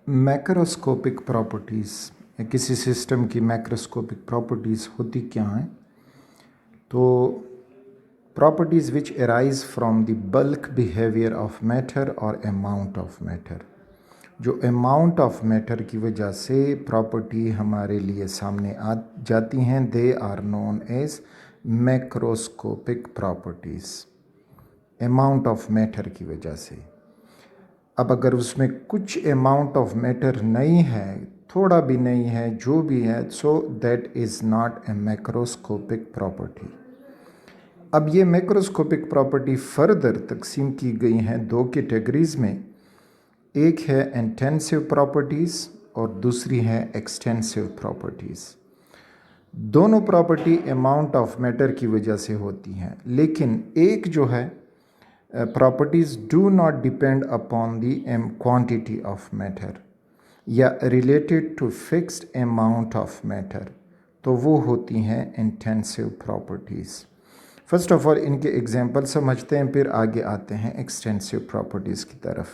Macroscopic properties या किसी system की मैक्रोस्कोपिक प्रॉपर्टीज़ होती क्या हैं? तो properties which arise from the bulk behaviour of matter और अमाउंट ऑफ मैटर। जो अमाउंट ऑफ मैटर की वजह से प्रॉपर्टी हमारे लिए सामने आ जाती हैं, they are known as macroscopic properties. Amount of matter की वजह से। अब अगर उसमें कुछ अमाउंट ऑफ मैटर नहीं है, थोड़ा भी नहीं है, जो भी है, so that is not a macroscopic property. अब ये मैक्रोस्कोपिक प्रॉपर्टी फर्दर तकसीम की गई हैं दो कैटेगरीज़ में। एक है इंटेंसिव प्रॉपर्टीज़ और दूसरी है एक्सटेंसिव प्रॉपर्टीज़। दोनों प्रॉपर्टी अमाउंट ऑफ मैटर की वजह से होती हैं, लेकिन एक जो है properties do not depend upon the quantity of matter या related to fixed amount of matter, तो वो होती हैं intensive properties। First of all इनके एग्जांपल समझते हैं, फिर आगे आते हैं extensive properties की तरफ।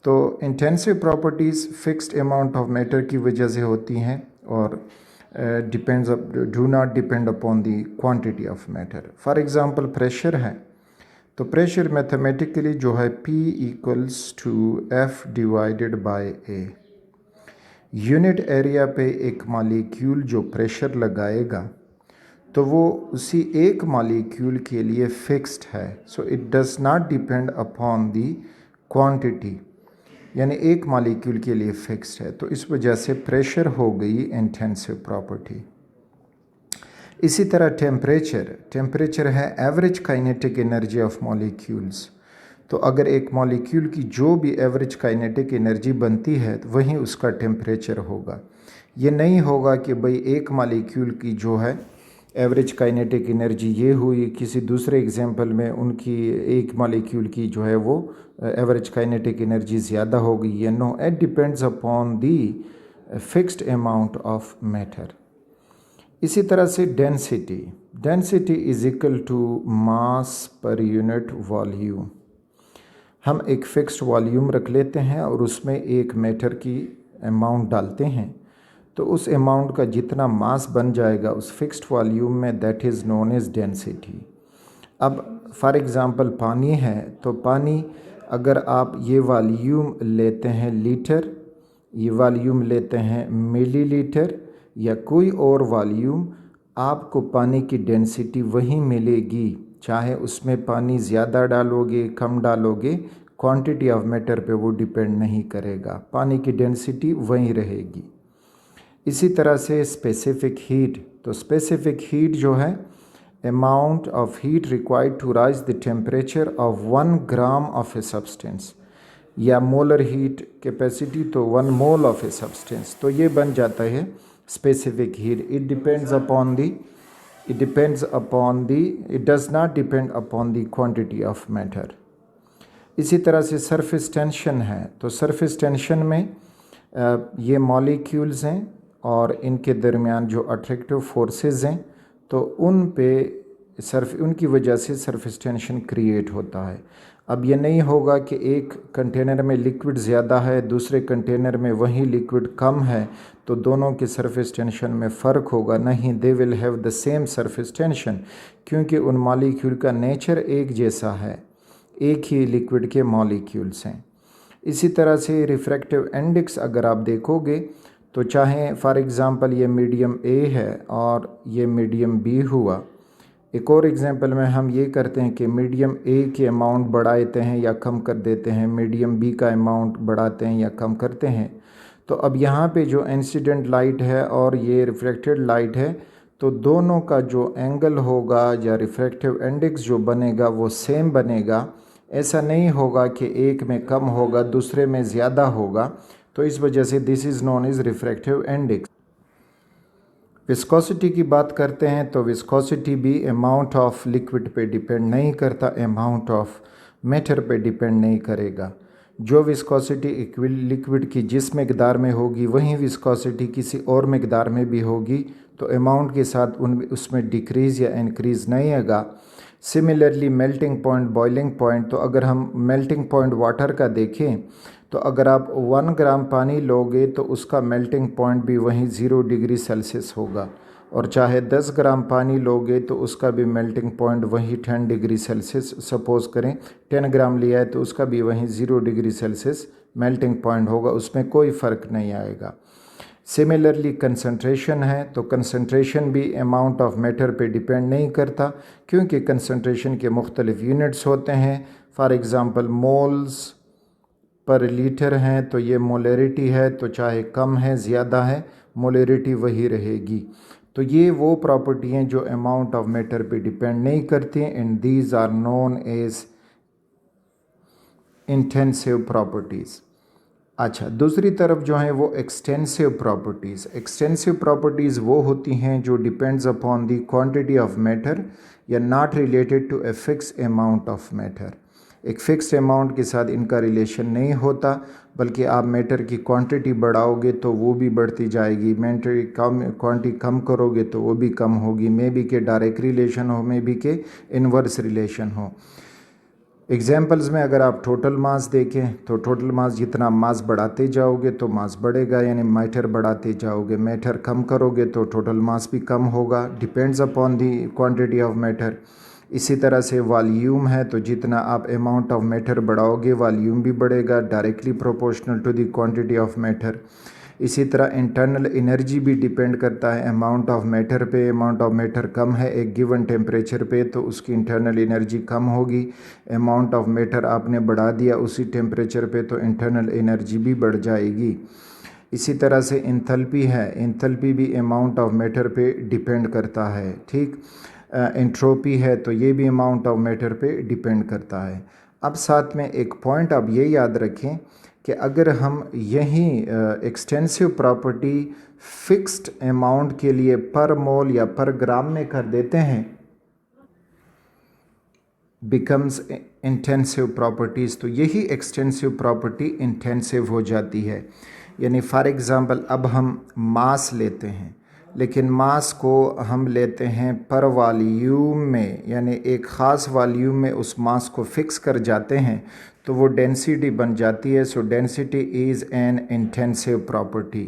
तो intensive properties fixed amount of matter की वजह से होती हैं और do not depend upon the quantity of matter। For example pressure है, तो प्रेशर मैथमेटिकली जो है P equals to F divided by A। Unit area पे एक मॉलिक्यूल जो प्रेशर लगाएगा तो वो उसी एक मॉलिक्यूल के लिए फिक्स्ड है, so it does not depend upon the quantity, यानी एक मॉलिक्यूल के लिए फिक्स्ड है। तो इस वजह से प्रेशर हो गई इंटेंसिव प्रॉपर्टी। इसी तरह टेम्परेचर है average kinetic energy of molecules. तो अगर एक मॉलिक्यूल की जो भी एवरेज काइनेटिक एनर्जी बनती है तो वही उसका टेम्परेचर होगा। ये नहीं होगा कि भाई एक मॉलिक्यूल की जो है एवरेज काइनेटिक एनर्जी ये हुई, किसी दूसरे एग्जांपल में उनकी एक मॉलिक्यूल की जो है वो एवरेज काइनेटिक एनर्जी ज़्यादा हो गई है। No, it depends upon the fixed amount of matter. इसी तरह से density is equal to mass per unit volume. हम एक फिक्स्ड वॉल्यूम रख लेते हैं और उसमें एक मैटर की अमाउंट डालते हैं, तो उस अमाउंट का जितना मास बन जाएगा उस फिक्स्ड वॉल्यूम में, that is known as density. अब फॉर एग्ज़ाम्पल पानी है, तो पानी अगर आप ये वॉल्यूम लेते हैं लीटर, ये वॉल्यूम लेते हैं मिलीलीटर या कोई और वॉल्यूम, आपको पानी की डेंसिटी वही मिलेगी, चाहे उसमें पानी ज़्यादा डालोगे कम डालोगे, क्वांटिटी ऑफ मैटर पे वो डिपेंड नहीं करेगा, पानी की डेंसिटी वही रहेगी। इसी तरह से स्पेसिफिक हीट, तो स्पेसिफिक हीट जो है amount of heat required to raise the temperature of 1 gram of a substance, या मोलर हीट कैपेसिटी तो 1 मोल ऑफ ए सब्सटेंस, तो ये बन जाता है specific heat। it does not depend upon the quantity of matter। इसी तरह से सरफेस टेंशन है, तो सरफेस टेंशन में ये मॉलिक्यूल्स हैं और इनके दरमियान जो अट्रैक्टिव फोर्सेस हैं, तो उनकी वजह से सरफेस टेंशन क्रिएट होता है। अब ये नहीं होगा कि एक कंटेनर में लिक्विड ज़्यादा है, दूसरे कंटेनर में वही लिक्विड कम है, तो दोनों के सरफेस टेंशन में फ़र्क होगा, नहीं, they will have the same surface tension, क्योंकि उन मॉलिक्यूल का नेचर एक जैसा है, एक ही लिक्विड के मॉलिक्यूल्स हैं। इसी तरह से रिफ्रैक्टिव इंडेक्स अगर आप देखोगे, तो चाहे फॉर एग्ज़ाम्पल ये मीडियम ए है और ये मीडियम बी हुआ, एक और एग्जांपल में हम ये करते हैं कि मीडियम ए के अमाउंट बढ़ाते हैं या कम कर देते हैं, मीडियम बी का अमाउंट बढ़ाते हैं या कम करते हैं। तो अब यहाँ पे जो इंसिडेंट लाइट है और ये रिफ्लेक्टेड लाइट है, तो दोनों का जो एंगल होगा या रिफ्रैक्टिव इंडेक्स जो बनेगा वो सेम बनेगा। ऐसा नहीं होगा कि एक में कम होगा दूसरे में ज़्यादा होगा, तो इस वजह से this is known as refractive index. Viscosity की बात करते हैं, तो विस्कोसिटी भी अमाउंट ऑफ लिक्विड पे डिपेंड नहीं करता, अमाउंट ऑफ मैटर पे डिपेंड नहीं करेगा। जो विस्कोसिटी लिक्विड की जिस मकदार में होगी वही विस्कोसिटी किसी और मकदार में भी होगी, तो अमाउंट के साथ उसमें डिक्रीज़ या इंक्रीज़ नहीं आएगा। Similarly melting point, boiling point, तो अगर हम मेल्टिंग पॉइंट वाटर का देखें तो अगर आप 1 ग्राम पानी लोगे तो उसका मेल्टिंग पॉइंट भी वहीं 0 डिग्री सेल्सियस होगा, और चाहे 10 ग्राम पानी लोगे तो उसका भी मेल्टिंग पॉइंट वहीं 10 डिग्री सेल्सियस, सपोज़ करें 10 ग्राम लिया है तो उसका भी वहीं 0 डिग्री सेल्सियस मेल्टिंग पॉइंट होगा, उसमें कोई फ़र्क नहीं आएगा। सिमिलरली कंसंट्रेशन है तो कंसंट्रेशन भी अमाउंट ऑफ मैटर पे डिपेंड नहीं करता, क्योंकि कंसंट्रेशन के मुख्तलिफ यूनिट्स होते हैं। For example moles per litre हैं तो ये मोलरिटी है, तो चाहे कम है ज़्यादा है मोलरिटी वही रहेगी। तो ये वो प्रॉपर्टी हैं जो अमाउंट ऑफ मैटर पे डिपेंड नहीं करती हैं, and these are known as intensive properties. अच्छा, दूसरी तरफ जो है वो एक्सटेंसिव प्रॉपर्टीज़। एक्सटेंसिव प्रॉपर्टीज़ वो होती हैं जो depends upon the quantity of matter या not related to a fix amount of matter. एक फ़िक्स अमाउंट के साथ इनका रिलेशन नहीं होता, बल्कि आप मैटर की क्वांटिटी बढ़ाओगे तो वो भी बढ़ती जाएगी, मैटर की क्वांटिटी कम करोगे तो वो भी कम होगी, मे बी के डायरेक्ट रिलेशन हो, मे बी के इन्वर्स रिलेशन हो। एग्जाम्पल्स में अगर आप टोटल मास देखें तो टोटल मास, जितना मास बढ़ाते जाओगे तो मास बढ़ेगा, यानी मैटर बढ़ाते जाओगे, मैटर कम करोगे तो टोटल मास भी कम होगा, depends upon the quantity of matter. इसी तरह से वॉल्यूम है, तो जितना आप अमाउंट ऑफ मैटर बढ़ाओगे वॉल्यूम भी बढ़ेगा, directly proportional to the quantity of matter. इसी तरह इंटरनल एनर्जी भी डिपेंड करता है अमाउंट ऑफ मैटर पे। अमाउंट ऑफ मैटर कम है एक गिवन टेम्परेचर पे तो उसकी इंटरनल एनर्जी कम होगी, अमाउंट ऑफ मैटर आपने बढ़ा दिया उसी टेम्परेचर पे तो इंटरनल एनर्जी भी बढ़ जाएगी। इसी तरह से इंथैल्पी है, इंथैल्पी भी अमाउंट ऑफ मैटर पे डिपेंड करता है, ठीक। एंट्रोपी है तो ये भी अमाउंट ऑफ मैटर पे डिपेंड करता है। अब साथ में एक पॉइंट आप ये याद रखें कि अगर हम यही एक्सटेंसिव प्रॉपर्टी फिक्स्ड अमाउंट के लिए पर मोल या पर ग्राम में कर देते हैं, बिकम्स इंटेंसिव प्रॉपर्टीज़, तो यही एक्सटेंसिव प्रॉपर्टी इंटेंसिव हो जाती है। यानी फॉर एग्ज़ाम्पल अब हम मास लेते हैं, लेकिन मास को हम लेते हैं पर वॉल्यूम में, यानी एक ख़ास वॉल्यूम में उस मास को फिक्स कर जाते हैं तो वो डेंसिटी बन जाती है। सो density is an intensive property.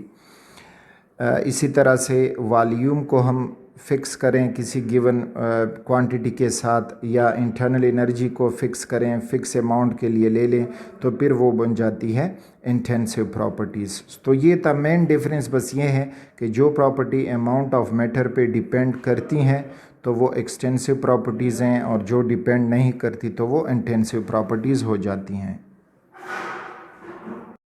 इसी तरह से वॉल्यूम को हम फिक्स करें किसी गिवन क्वांटिटी के साथ, या इंटरनल एनर्जी को फिक्स करें, फिक्स अमाउंट के लिए ले लें, तो फिर वो बन जाती है इंटेंसिव प्रॉपर्टीज़। तो ये था मेन डिफरेंस, बस ये है कि जो प्रॉपर्टी अमाउंट ऑफ मैटर पे डिपेंड करती हैं तो वो एक्सटेंसिव प्रॉपर्टीज़ हैं, और जो डिपेंड नहीं करती तो वो इंटेंसिव प्रॉपर्टीज़ हो जाती हैं।